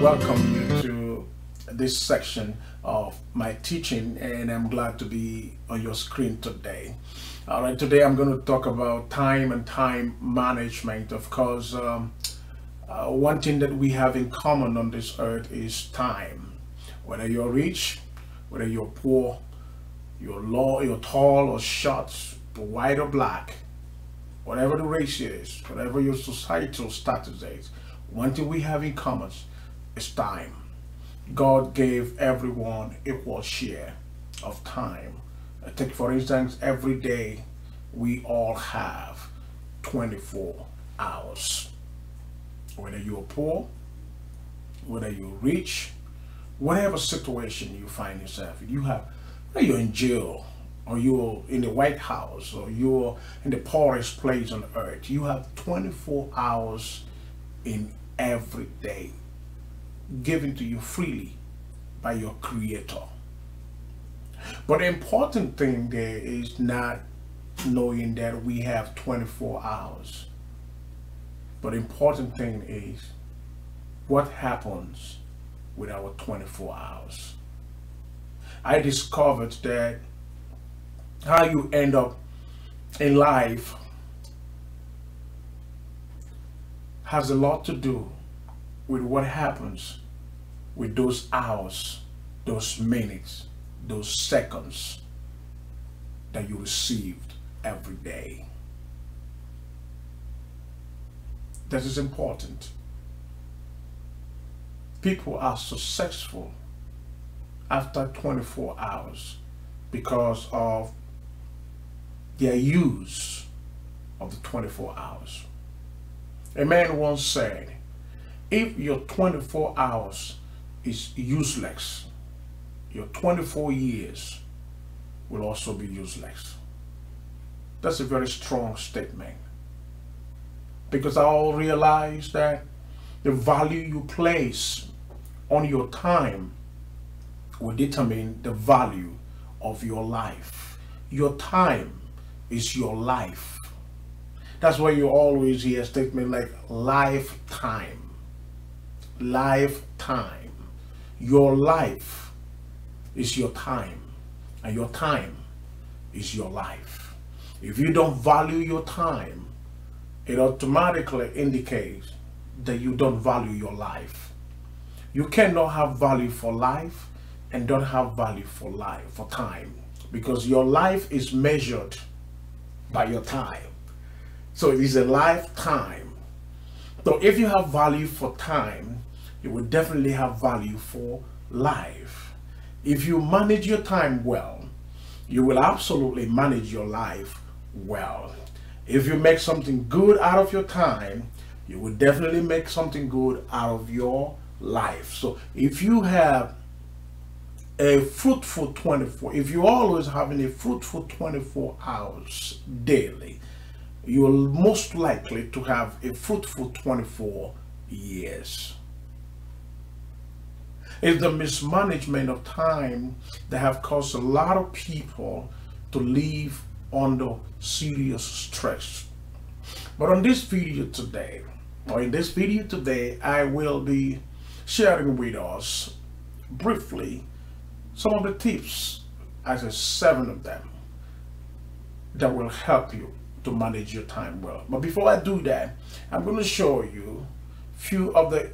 welcome you to this section of my teaching, and I'm glad to be on your screen today. All right, today I'm going to talk about time and time management. Of course, one thing that we have in common on this earth is time. Whether you're rich, whether you're poor, you're low, you're tall or short, white or black, whatever the race is, whatever your societal status is, one thing we have in common is time. God gave everyone equal share of time. Take for instance, every day we all have 24 hours. Whether you're poor, whether you're rich, whatever situation you find yourself in, whether you're in jail, or you're in the White House, or you're in the poorest place on earth, you have 24 hours in every day given to you freely by your Creator. But the important thing there is not knowing that we have 24 hours. But the important thing is what happens with our 24 hours. I discovered that how you end up in life has a lot to do with what happens with those hours, those minutes, those seconds that you received every day. That is important. People are successful after 24 hours because of their use of the 24 hours. A man once said, if your 24 hours is useless, your 24 years will also be useless. That's a very strong statement, because I all realize that the value you place on your time will determine the value of your life. Your time is your life. That's why you always hear a statement like lifetime. Lifetime. Your life is your time, and your time is your life. If you don't value your time, it automatically indicates that you don't value your life. You cannot have value for life and don't have value for time, because your life is measured by your time. So it is a lifetime. So if you have value for time, you will definitely have value for life. If you manage your time well, you will absolutely manage your life well. If you make something good out of your time, you will definitely make something good out of your life. So if you have a fruitful 24, if you're always having a fruitful 24 hours daily, you're most likely to have a fruitful 24 years. It's the mismanagement of time that have caused a lot of people to live under serious stress. But on this video today, I will be sharing with us briefly some of the tips, as a 7 of them, that will help you to manage your time well. But before I do that, I'm going to show you a few of the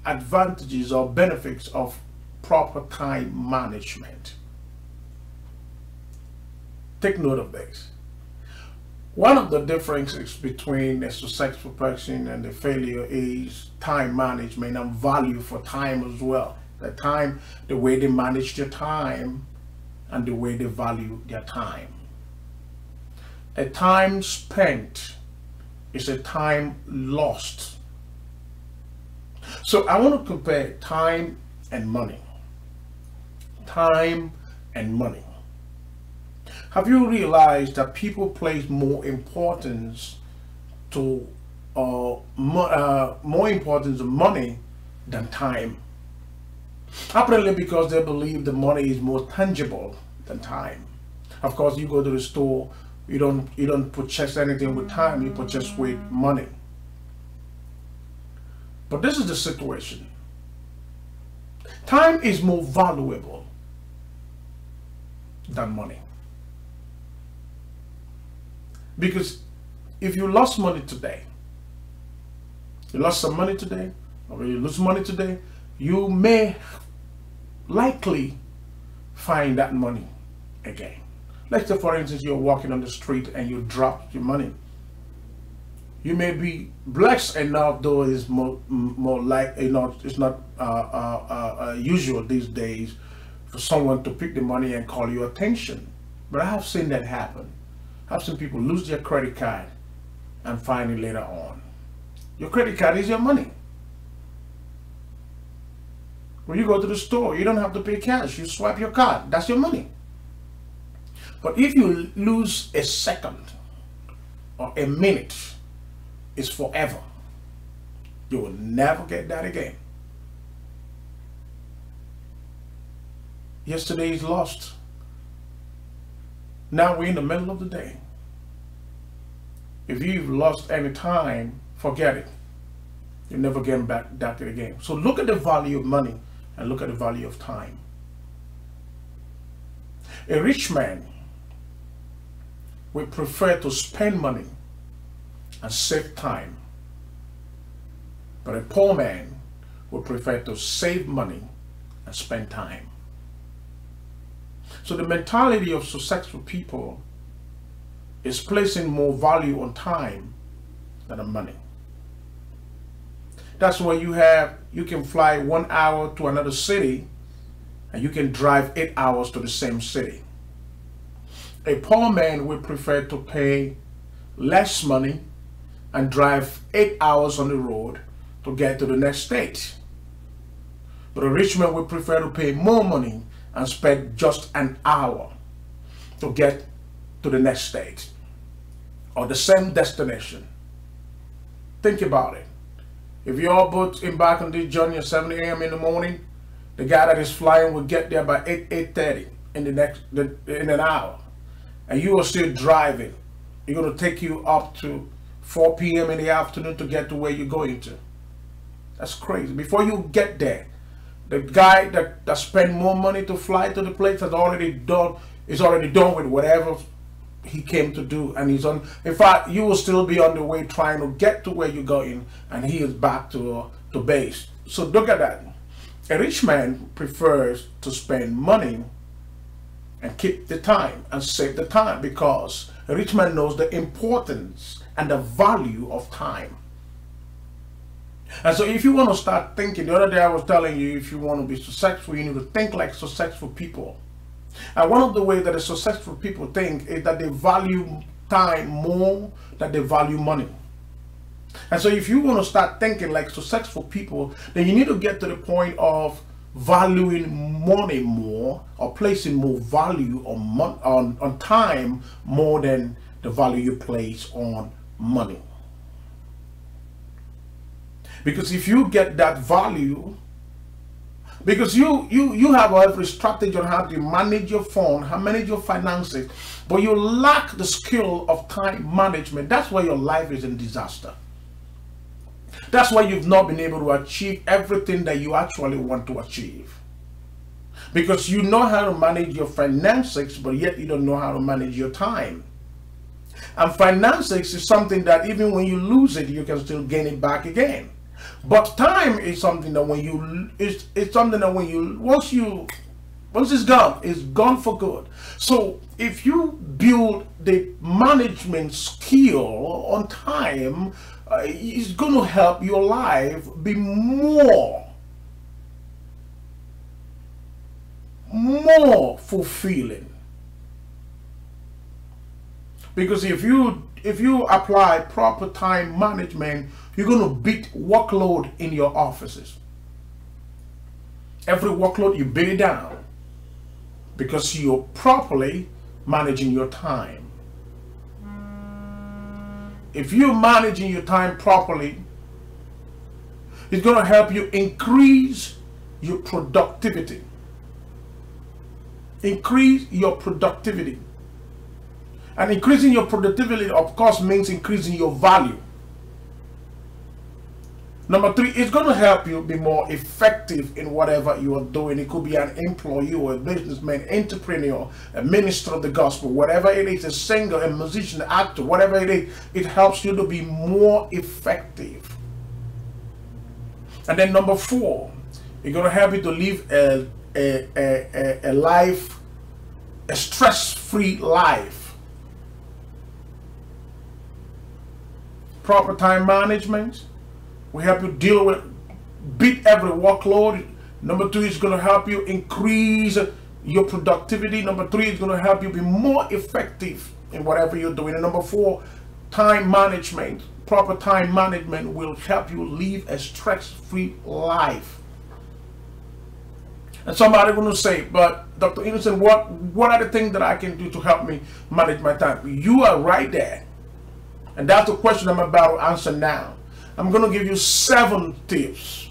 advantages or benefits of proper time management. Take note of this. One of the differences between a successful person and a failure is time management and value for time as well. The way they manage their time and the way they value their time. A time spent is a time lost. So I want to compare time and money. Time and money. Have you realized that people place more importance to money than time? Apparently because they believe the money is more tangible than time. Of course, you go to the store, you don't purchase anything with time, you purchase with money. But this is the situation. Time is more valuable than money. Because if you lost money today, you lost some money today, or you lose money today, you may likely find that money again. Let's say, for instance, you're walking on the street and you drop your money. You may be blessed enough, though it's more like, it's not usual these days for someone to pick the money and call your attention. But I have seen that happen. I've seen people lose their credit card and find it later on. Your credit card is your money. When you go to the store, you don't have to pay cash. You swipe your card. That's your money. But if you lose a second or a minute, it's forever. You will never get that again. Yesterday is lost. Now we're in the middle of the day. If you've lost any time, forget it. You'll never get back that again. So look at the value of money and look at the value of time. A rich man will prefer to spend money and save time. But a poor man will prefer to save money and spend time. So the mentality of successful people is placing more value on time than on money. That's why you can fly 1 hour to another city and you can drive 8 hours to the same city. A poor man would prefer to pay less money and drive 8 hours on the road to get to the next state. But a rich man would prefer to pay more money and spend just an hour to get to the next state or the same destination. Think about it. If you all both embark on this journey at 7 a.m. in the morning, the guy that is flying will get there by 8:30 in an hour. And you are still driving. It's going to take you up to 4 p.m. in the afternoon to get to where you're going to. That's crazy. Before you get there, the guy that spent more money to fly to the place is already done with whatever he came to do, and he's on. In fact, you will still be on the way trying to get to where you're going, and he is back to base. So look at that. A rich man prefers to spend money and keep the time and save the time, because a rich man knows the importance and the value of time. And so if you want to start thinking, the other day I was telling you, if you want to be successful, you need to think like successful people. And one of the ways that the successful people think is that they value time more than they value money. And so if you want to start thinking like successful people, then you need to get to the point of valuing money more, or placing more value on time more than the value you place on money. Because if you get that value, because you have every strategy on how to manage your phone, how to manage your finances, but you lack the skill of time management, that's why your life is in disaster. That's why you've not been able to achieve everything that you actually want to achieve. Because you know how to manage your finances, but yet you don't know how to manage your time. And finances is something that even when you lose it, you can still gain it back again. But time is something that when you once it's gone for good. So if you build the management skill on time, it's going to help your life be more fulfilling. Because if you apply proper time management, you're going to beat workload in your offices. Every workload, you beat it down because you're properly managing your time. If you're managing your time properly, it's going to help you increase your productivity. Increase your productivity. And increasing your productivity, of course, means increasing your value. Number three, it's going to help you be more effective in whatever you are doing. It could be an employee or a businessman, entrepreneur, a minister of the gospel, whatever it is, a singer, a musician, an actor, whatever it is, it helps you to be more effective. And then number four, it's going to help you to live a life, a stress-free life. Proper time management will help you deal with, beat every workload. Number two is going to help you increase your productivity. Number three is going to help you be more effective in whatever you're doing. And number four, time management. Proper time management will help you live a stress-free life. And somebody going to say, but Dr. Innocent, what are the things that I can do to help me manage my time? You are right there. And that's the question I'm about to answer now. I'm going to give you 7 tips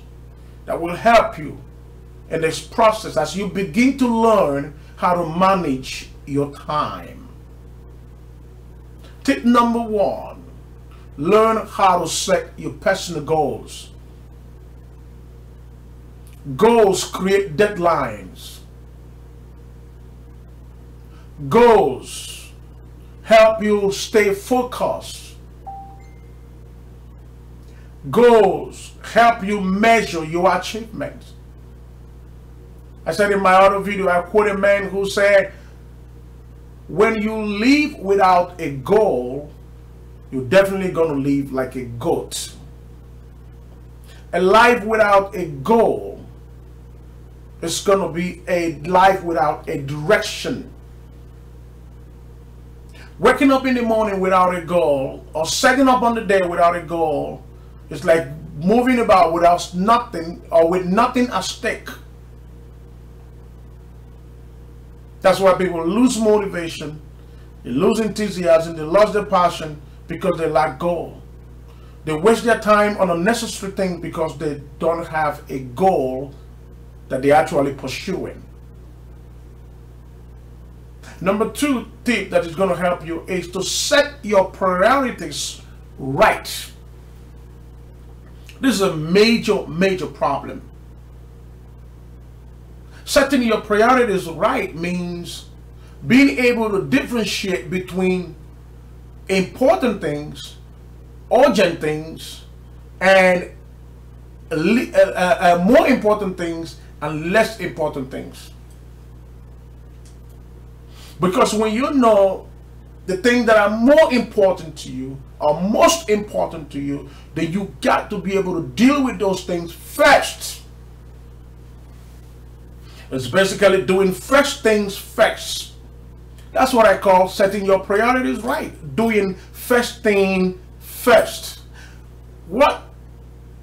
that will help you in this process as you begin to learn how to manage your time. Tip number 1, learn how to set your personal goals. Goals create deadlines. Goals help you stay focused. Goals help you measure your achievements. I said in my other video, I quote a man who said, when you live without a goal, you're definitely going to live like a goat. A life without a goal is going to be a life without a direction. Waking up in the morning without a goal, or setting up on the day without a goal, it's like moving about without nothing, or with nothing at stake. That's why people lose motivation, they lose enthusiasm, they lose their passion because they lack goal. They waste their time on unnecessary things because they don't have a goal that they're actually pursuing. Number 2 tip that is going to help you is to set your priorities right. This is a major problem. Setting your priorities right means being able to differentiate between important things, urgent things, and more important things and less important things. Because when you know the things that are more important to you, or most important to you, then you got to be able to deal with those things first. It's basically doing first things first. That's what I call setting your priorities right. Doing first thing first. What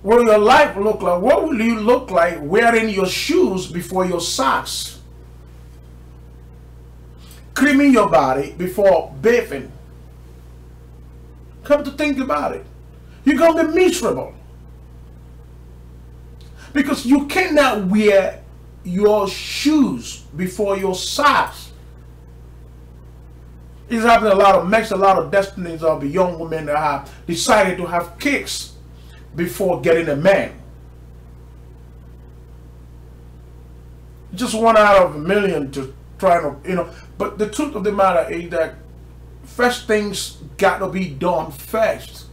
will your life look like? What will you look like wearing your shoes before your socks? Creaming your body before bathing. Come to think about it, you're going to be miserable. Because you cannot wear your shoes before your socks. It's happening makes a lot of destinies of the young women that have decided to have kids before getting a man. Just 1 out of a million to try to, but the truth of the matter is that first things got to be done first.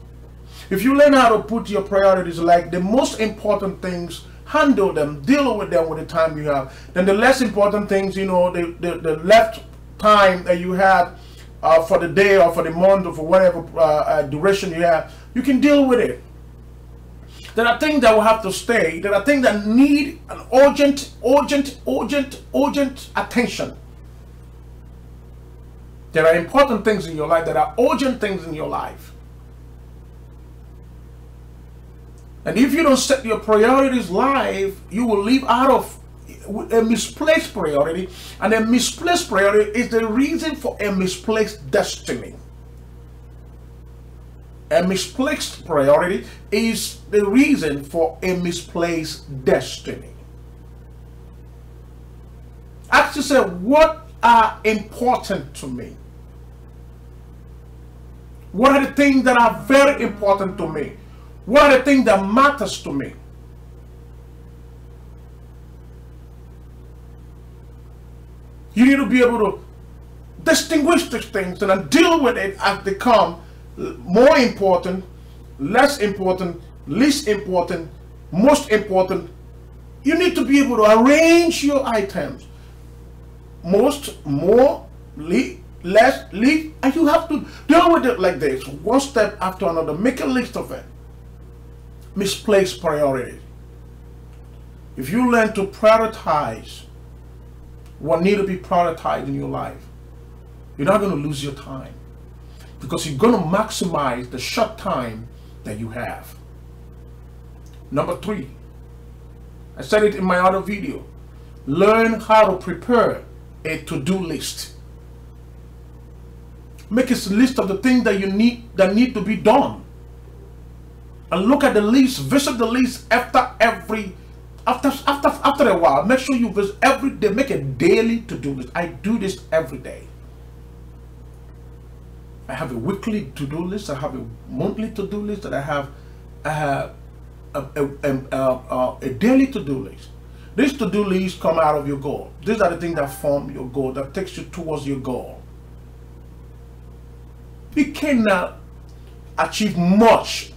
If you learn how to put your priorities like the most important things, handle them, deal with them with the time you have, then the less important things, the left time that you have for the day or for the month or for whatever duration you have, you can deal with it. There are things that will have to stay. There are things that need an urgent attention. There are important things in your life that are urgent things in your life. And if you don't set your priorities live, you will live out of a misplaced priority. And a misplaced priority is the reason for a misplaced destiny. A misplaced priority is the reason for a misplaced destiny. Ask yourself, what are important to me? What are the things that are very important to me? What are the things that matters to me? You need to be able to distinguish these things and then deal with it as they come. More important, less important, least important, most important. You need to be able to arrange your items. Most, more, less, least, and you have to deal with it like this, one step after another. Make a list of it. Misplaced priorities. If you learn to prioritize what needs to be prioritized in your life, you're not going to lose your time, because you're going to maximize the short time that you have. Number 3, I said it in my other video, learn how to prepare a to-do list. Make a list of the things that you need to be done, and look at the list. Visit the list after a while. Make sure you visit every day. Make a daily to-do list. I do this every day. I have a weekly to-do list. I have a monthly to-do list, and I have a daily to-do list. These to-do lists come out of your goal. These are the things that form your goal, that takes you towards your goal. You cannot achieve much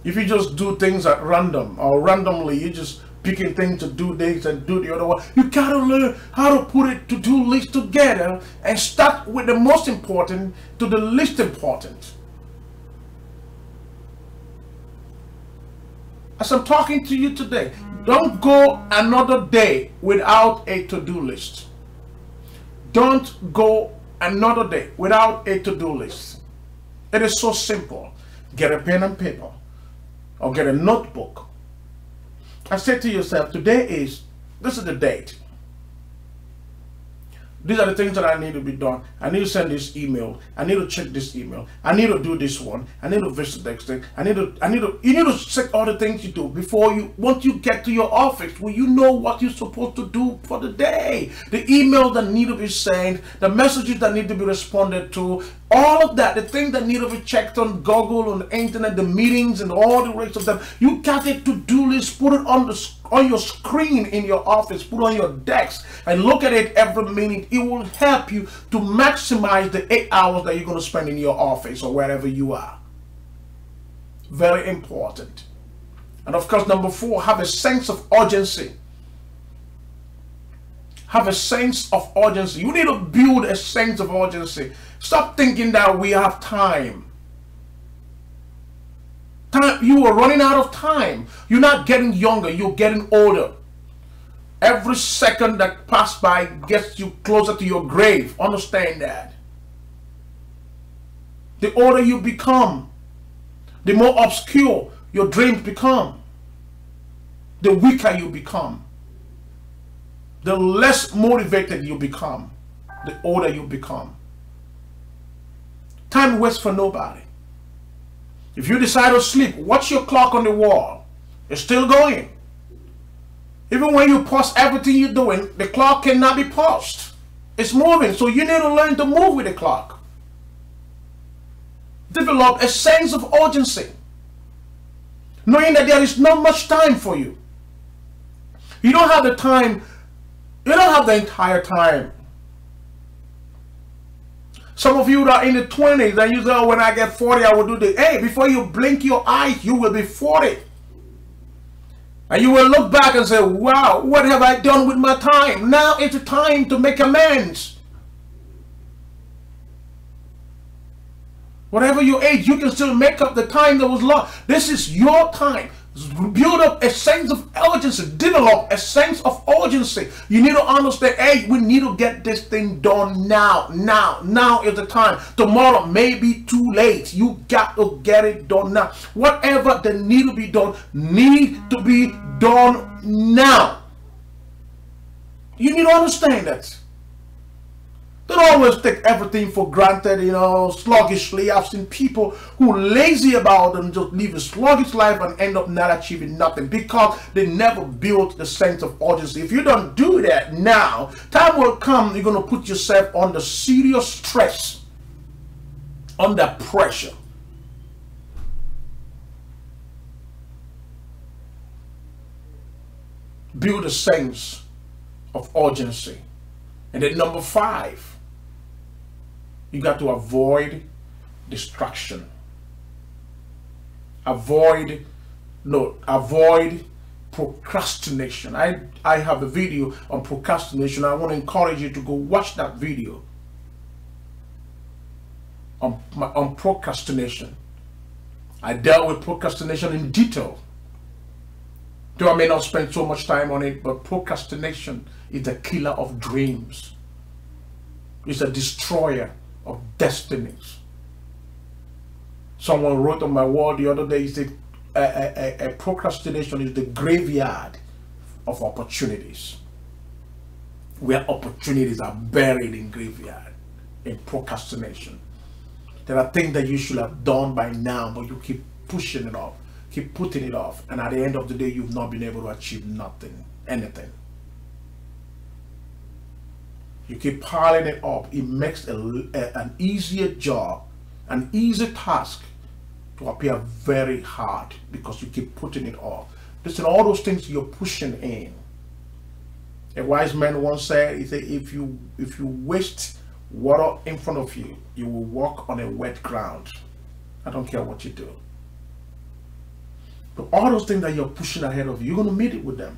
if you just do things at random, or randomly you're just picking things to do this and do the other one. You gotta learn how to put a to-do list together and start with the most important to the least important. As I'm talking to you today, don't go another day without a to-do list. Don't go another day without a to-do list. It is so simple. Get a pen and paper, or get a notebook. I said to yourself, this is the date. These are the things that I need to be done. I need to send this email. I need to check this email. I need to do this one. I need to visit the next thing. You need to check all the things you do before once you get to your office, where you know what you're supposed to do for the day. The emails that need to be sent, the messages that need to be responded to, all of that, the things that need to be checked on Google, on the internet, the meetings and all the rest of them. You got a to-do list, put it on your screen in your office, put it on your desk, and look at it every minute. It will help you to maximize the 8 hours that you're going to spend in your office or wherever you are. Very important. And of course, number 4, have a sense of urgency. Have a sense of urgency. You need to build a sense of urgency. Stop thinking that we have time. You are running out of time. You're not getting younger, you're getting older. Every second that passes by gets you closer to your grave. Understand that. The older you become, the more obscure your dreams become. The weaker you become. The less motivated you become. The older you become. Time waits for nobody. If you decide to sleep, watch your clock on the wall. It's still going. Even when you pause everything you're doing, the clock cannot be paused. It's moving, so you need to learn to move with the clock. Develop a sense of urgency, knowing that there is not much time for you. You don't have the time. You don't have the entire time. Some of you that are in the 20s and you say, oh, when I get 40, I will do this. Hey, before you blink your eyes, you will be 40. And you will look back and say, wow, what have I done with my time? Now it's time to make amends. Whatever your age, you can still make up the time that was lost. This is your time. Build up a sense of urgency. Develop a sense of urgency. You need to understand, hey, we need to get this thing done now. Now is the time. Tomorrow may be too late. You got to get it done now. Whatever that need to be done now. You need to understand that. Don't always take everything for granted, sluggishly. I've seen people who are lazy about and just live a sluggish life and end up not achieving nothing because they never built the sense of urgency. If you don't do that now, time will come, you're going to put yourself under serious stress, under pressure. build a sense of urgency. And then number 5, you got to avoid distraction. Avoid procrastination. I have a video on procrastination. I want to encourage you to go watch that video on procrastination. I dealt with procrastination in detail. Though I may not spend so much time on it, but procrastination is the killer of dreams. It's a destroyer of destinies. Someone wrote on my wall the other day, he said, a procrastination is the graveyard of opportunities. Where opportunities are buried in graveyard, in procrastination. There are things that you should have done by now, but you keep pushing it off, keep putting it off, and at the end of the day, you've not been able to achieve anything. You keep piling it up. It makes an easier job, an easy task to appear very hard because you keep putting it off. Listen, all those things you're pushing in. A wise man once said, he said, if you waste water in front of you, you will walk on a wet ground. I don't care what you do. But all those things that you're pushing ahead of you, you're going to meet it with them.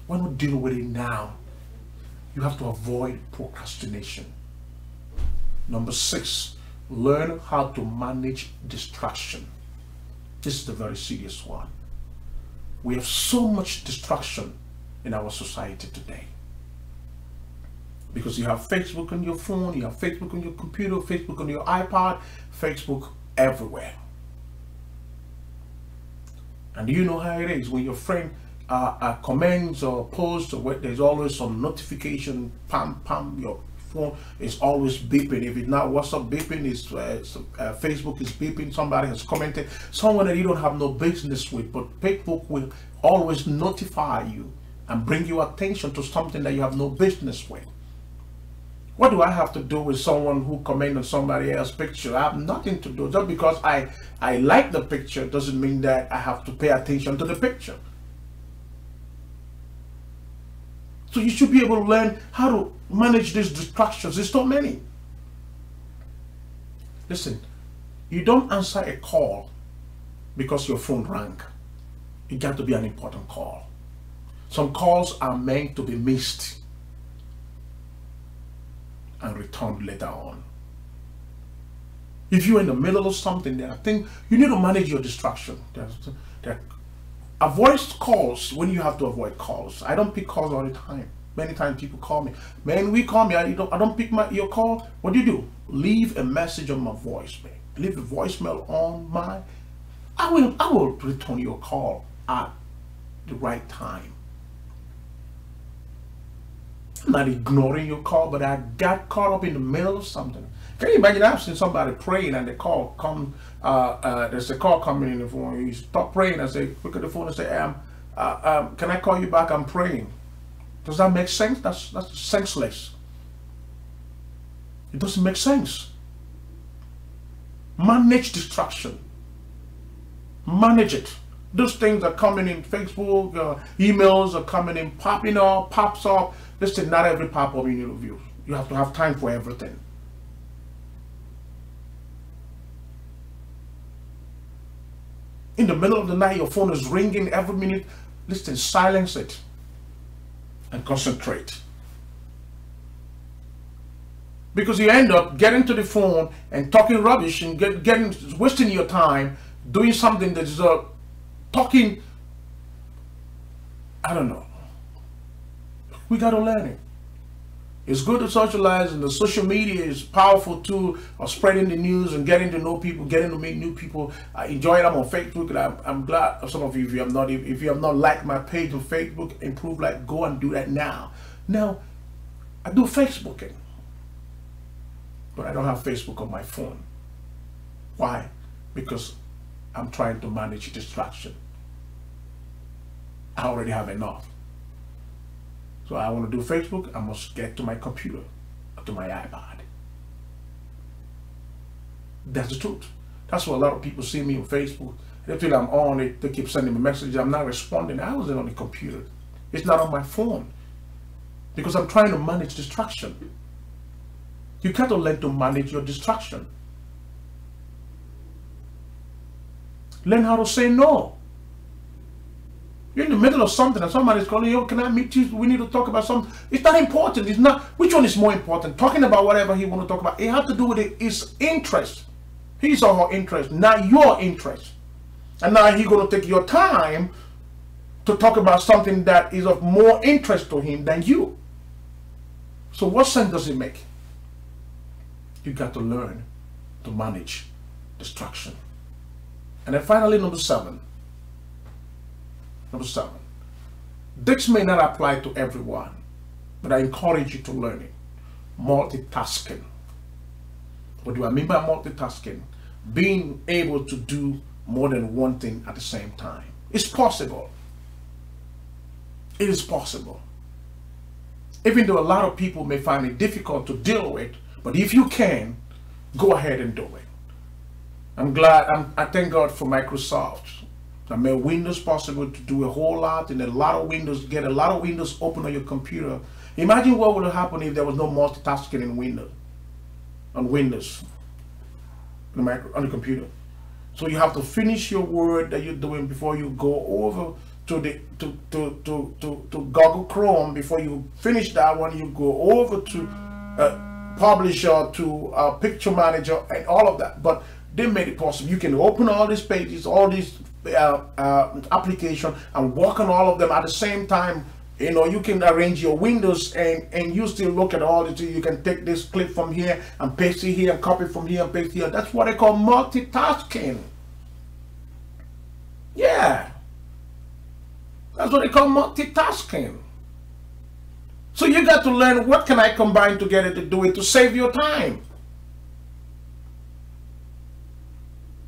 Why not deal with it now? You have to avoid procrastination. Number 6, learn how to manage distraction. This is the very serious one. We have so much distraction in our society today. Because you have Facebook on your phone, you have Facebook on your computer, Facebook on your iPad, Facebook everywhere. And you know how it is when your friend comments or posts, or there's always some notification, pam, pam, your phone is always beeping. If it's not WhatsApp beeping, it's Facebook is beeping, somebody has commented, someone that you don't have no business with, but Facebook will always notify you and bring you attention to something that you have no business with. What do I have to do with someone who commented on somebody else's picture? I have nothing to do. Just because I like the picture doesn't mean that I have to pay attention to the picture. So you should be able to learn how to manage these distractions. There's so many. Listen, you don't answer a call because your phone rang. It got to be an important call. Some calls are meant to be missed and returned later on. If you're in the middle of something, there are things you need to manage your distraction. Avoid calls when you have to avoid calls. I don't pick calls all the time. Many times people call me. Man, we call me. I don't pick your call. What do? Leave a message on my voicemail. Leave a voicemail on my. I will return your call at the right time. I'm not ignoring your call, but I got caught up in the middle of something. Can you imagine? I've seen somebody praying and the call come. There's a call coming in the phone. You stop praying and say, look at the phone and say, can I call you back? I'm praying. Does that make sense? That's senseless. It doesn't make sense. Manage distraction. Manage it. Those things are coming in Facebook, emails are coming in, pops up. Listen, not every pop-up in your view. You have to have time for everything. In the middle of the night, your phone is ringing every minute. Listen, silence it and concentrate. Because you end up getting to the phone and talking rubbish and wasting your time doing something that is talking, I don't know. We got to learn it. It's good to socialize, and the social media is powerful tool of spreading the news and getting to know people, getting to meet new people. I enjoy it. I'm on Facebook, and I'm glad some of you, if you have not liked my page on Facebook, improve, like, go and do that now. Now, I do Facebooking, but I don't have Facebook on my phone. Why? Because I'm trying to manage distraction. I already have enough. So I want to do Facebook, I must get to my computer, to my iPad. That's the truth. That's why a lot of people see me on Facebook. They feel I'm on it, they keep sending me messages, I'm not responding. I wasn't on the computer It's not on my phone because I'm trying to manage distraction. You got to learn to manage your distraction. Learn how to say no. You're in the middle of something and somebody's calling you, can I meet you? We need to talk about something. It's not important. It's not. Which one is more important? Talking about whatever he want to talk about. It has to do with his interest. His or her interest, not your interest. And now he's going to take your time to talk about something that is of more interest to him than you. So what sense does it make? You got to learn to manage distraction. And then finally, number seven. Number seven. This may not apply to everyone, but I encourage you to learn it. Multitasking. What do I mean by multitasking? Being able to do more than one thing at the same time. It's possible. It is possible. Even though a lot of people may find it difficult to deal with, but if you can, go ahead and do it. I thank God for Microsoft that made Windows possible to do a whole lot, and a lot of Windows, get a lot of windows open on your computer. Imagine what would have happened if there was no multitasking in Windows, on the computer. So you have to finish your work that you're doing before you go over to Google Chrome. Before you finish that one, you go over to Publisher, to Picture Manager, and all of that. But they made it possible. You can open all these pages, all these applications, and work on all of them at the same time. You know, you can arrange your windows and you still look at all this. You can take this clip from here and paste it here and copy from here and paste here. That's what I call multitasking. Yeah. That's what they call multitasking. So you got to learn, what can I combine together to do it to save your time?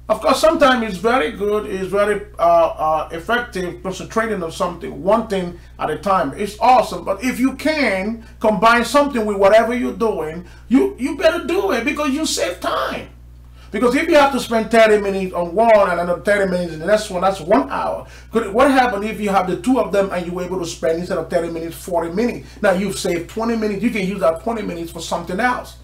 Of course, sometimes it's very good, it's very effective concentrating on something, one thing at a time. It's awesome. But if you can combine something with whatever you're doing, you better do it, because you save time. Because if you have to spend 30 minutes on one and another 30 minutes in the next one, that's 1 hour. What happens if you have the two of them and you're able to spend, instead of 30 minutes, 40 minutes? Now you've saved 20 minutes. You can use that 20 minutes for something else.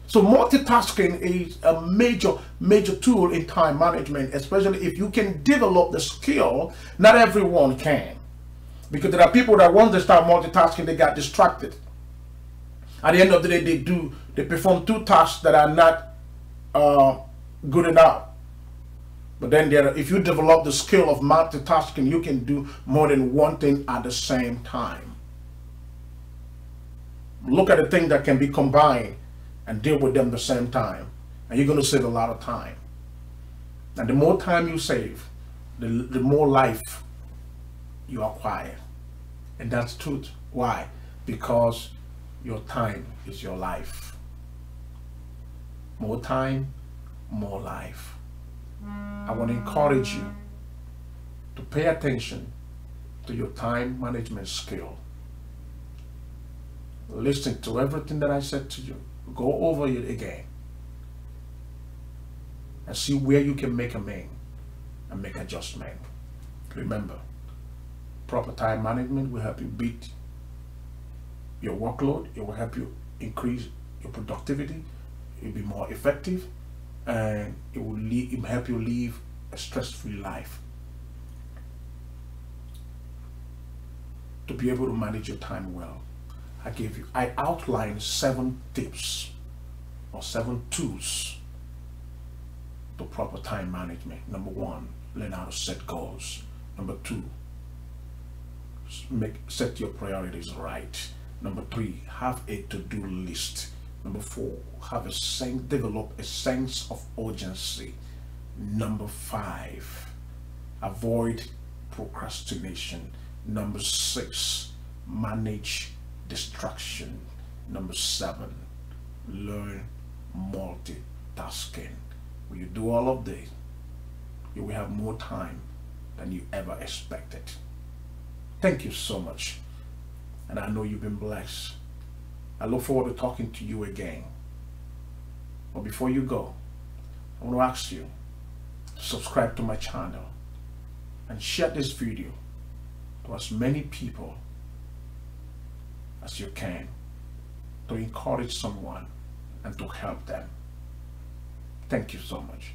So multitasking is a major tool in time management, especially if you can develop the skill. Not everyone can, because there are people that once they start multitasking, they got distracted. At the end of the day, they perform two tasks that are not good enough. But then if you develop the skill of multitasking, you can do more than one thing at the same time. Look at the things that can be combined and deal with them at the same time, and you're going to save a lot of time. And the more time you save, the more life you acquire. And that's truth. Why? Because your time is your life. More time, more life. I want to encourage you to pay attention to your time management skill. Listen to everything that I said to you. Go over it again and see where you can make amend and make adjustment. Remember, proper time management will help you beat your workload. It will help you increase your productivity. It will be more effective, and it will help you live a stress-free life. To be able to manage your time well, I outlined 7 tips or 7 tools to proper time management. Number 1, learn how to set goals. Number 2, set your priorities right. Number 3, have a to-do list. Number 4, develop a sense of urgency. Number 5, avoid procrastination. Number 6, manage distraction. Number 7, learn multitasking. When you do all of this, you will have more time than you ever expected. Thank you so much, and I know you've been blessed. I look forward to talking to you again. But before you go, I want to ask you to subscribe to my channel and share this video to as many people as you can to encourage someone and to help them. Thank you so much,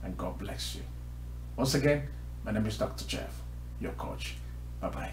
and God bless you. Once again, my name is Dr. Jeff, your coach. Bye-bye.